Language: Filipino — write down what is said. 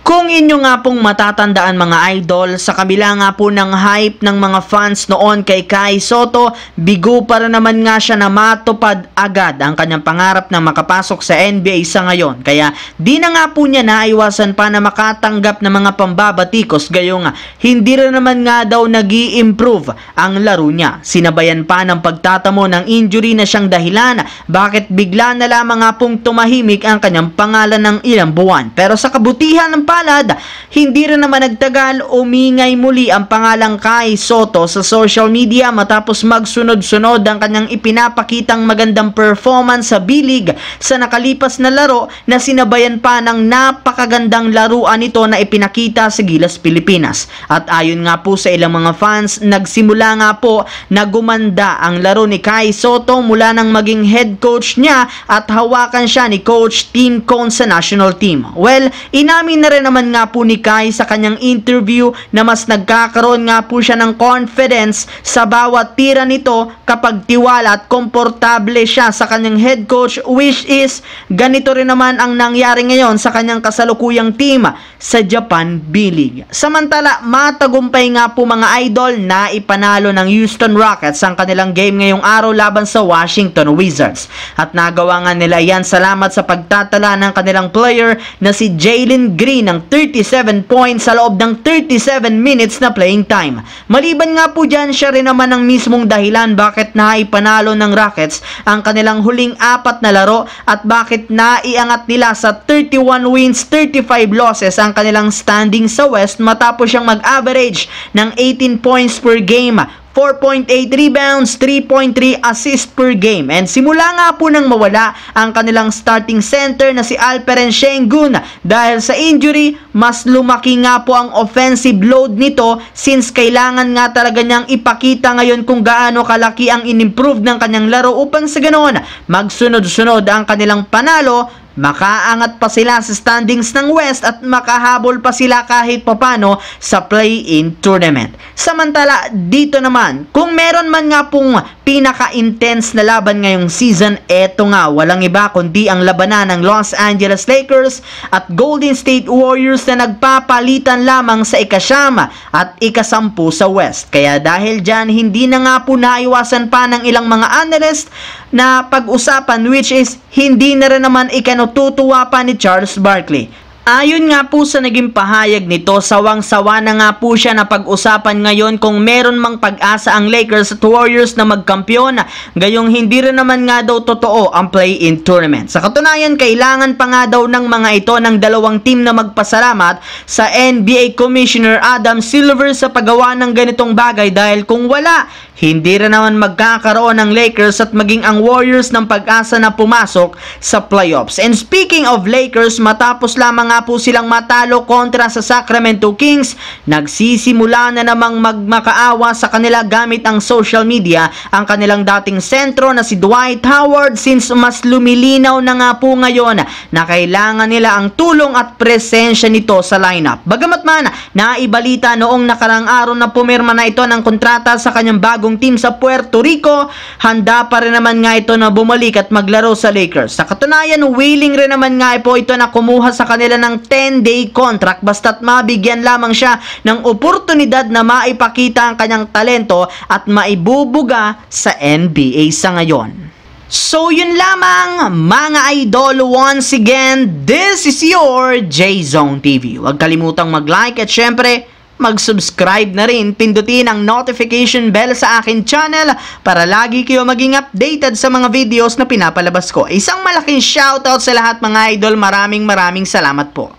Kung inyo nga pong matatandaan mga idol, sa kabila nga po ng hype ng mga fans noon kay Kai Sotto, bigo para naman nga siya na matupad agad ang kanyang pangarap na makapasok sa NBA sa ngayon. Kaya di na nga po niya naiwasan pa na makatanggap ng mga pambabatikos, gayong hindi rin naman nga daw nag-i-improve ang laro niya. Sinabayan pa ng pagtatamo ng injury na siyang dahilan bakit bigla na lamang nga pong tumahimik ang kanyang pangalan ng ilang buwan. Pero sa kabutihan ng hindi rin naman nagtagal, umingay muli ang pangalang Kai Sotto sa social media matapos magsunod-sunod ang kanyang ipinapakitang magandang performance sa B-League sa nakalipas na laro na sinabayan pa ng napakagandang laruan nito na ipinakita sa Gilas, Pilipinas. At ayon nga po sa ilang mga fans, nagsimula nga po na gumanda ang laro ni Kai Sotto mula nang maging head coach niya at hawakan siya ni Coach Tim Cone sa national team. Well, inamin na rin naman nga po ni Kai sa kanyang interview na mas nagkakaroon nga po siya ng confidence sa bawat tira nito kapag tiwala at komportable siya sa kanyang head coach, which is ganito rin naman ang nangyari ngayon sa kanyang kasalukuyang team sa Japan B-League. Samantala, matagumpay nga po mga idol na ipanalo ng Houston Rockets ang kanilang game ngayong araw laban sa Washington Wizards. At nagawa nga nila yan salamat sa pagtatala ng kanilang player na si Jalen Green ng 37 points sa loob ng 37 minutes na playing time. Maliban nga po dyan, siya rin naman ang mismong dahilan bakit naipanalo ng Rockets ang kanilang huling 4 na laro at bakit naiangat nila sa 31 wins, 35 losses ang kanilang standing sa West matapos siyang mag-average ng 18 points per game, 4.8 rebounds, 3.3 assists per game. And simula nga po nang mawala ang kanilang starting center na si Alperen Sengun dahil sa injury, mas lumaki nga po ang offensive load nito since kailangan nga talaga niyang ipakita ngayon kung gaano kalaki ang inimprove ng kanyang laro upang sa ganoon magsunod-sunod ang kanilang panalo, makaangat pa sila sa standings ng West at makahabol pa sila kahit papano sa play-in tournament. Samantala, dito naman, kung meron man nga pong pinaka-intense na laban ngayong season, eto nga, walang iba kundi ang labanan ng Los Angeles Lakers at Golden State Warriors na nagpapalitan lamang sa ika-9 at ika-10 sa West. Kaya dahil dyan, hindi na nga po naiwasan pa ng ilang mga analyst na pag-usapan, which is hindi na rin naman ikanututuwa pa ni Charles Barkley. Ayon nga po sa naging pahayag nito, sawang-sawa na nga po siya na pag-usapan ngayon kung meron mang pag-asa ang Lakers at Warriors na magkampiyon, gayong hindi rin naman nga daw totoo ang play-in tournament. Sa katunayan, kailangan pa nga daw ng mga ito ng dalawang team na magpasalamat sa NBA Commissioner Adam Silver sa paggawa ng ganitong bagay dahil kung wala, hindi rin naman magkakaroon ng Lakers at maging ang Warriors ng pag-asa na pumasok sa playoffs. And speaking of Lakers, matapos lamang nga po silang matalo kontra sa Sacramento Kings, nagsisimula na namang magmakaawa sa kanila gamit ang social media ang kanilang dating sentro na si Dwight Howard since mas lumilinaw na nga po ngayon na kailangan nila ang tulong at presensya nito sa lineup. Bagamat man, naibalita noong nakarang araw na pumirma na ito ng kontrata sa kanyang bagong team sa Puerto Rico, handa pa rin naman nga ito na bumalik at maglaro sa Lakers. Sa katunayan, willing rin naman nga po ito na kumuha sa kanila ng 10-day contract basta't mabigyan lamang siya ng oportunidad na maipakita ang kanyang talento at maibubuga sa NBA sa ngayon. So yun lamang mga idol, once again, this is your J-Zone TV. Huwag kalimutang mag-like at syempre mag-subscribe na rin, pindutin ang notification bell sa akin channel para lagi kayo maging updated sa mga videos na pinapalabas ko. Isang malaking shoutout sa lahat mga idol, maraming salamat po.